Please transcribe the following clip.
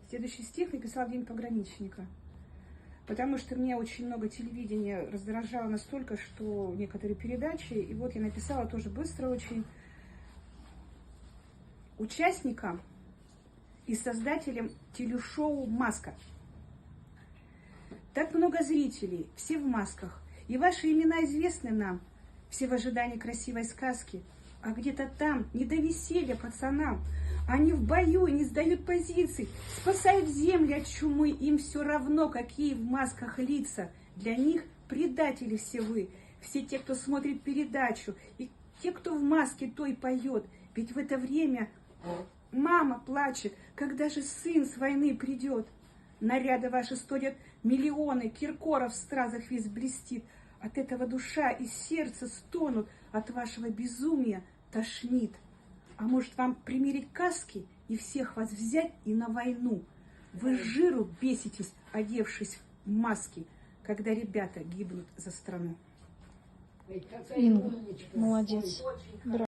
Следующий стих написал День пограничника. Потому что мне очень много телевидения раздражало настолько, что некоторые передачи, и вот я написала тоже быстро очень, участникам и создателям телешоу «Маска». Так много зрителей, все в масках, и ваши имена известны нам, все в ожидании красивой сказки, а где-то там не до веселья пацанам. Они в бою не сдают позиций, спасают земли от чумы, им все равно, какие в масках лица. Для них предатели все вы, все те, кто смотрит передачу, и те, кто в маске той поет, ведь в это время мама плачет, когда же сын с войны придет. Наряды ваши стоят миллионы, Киркоров в стразах весь блестит. От этого душа и сердце стонут, от вашего безумия тошнит. А может вам примерить каски и всех вас взять и на войну? Вы с жиру беситесь, одевшись в маски, когда ребята гибнут за страну. Инга, молодец.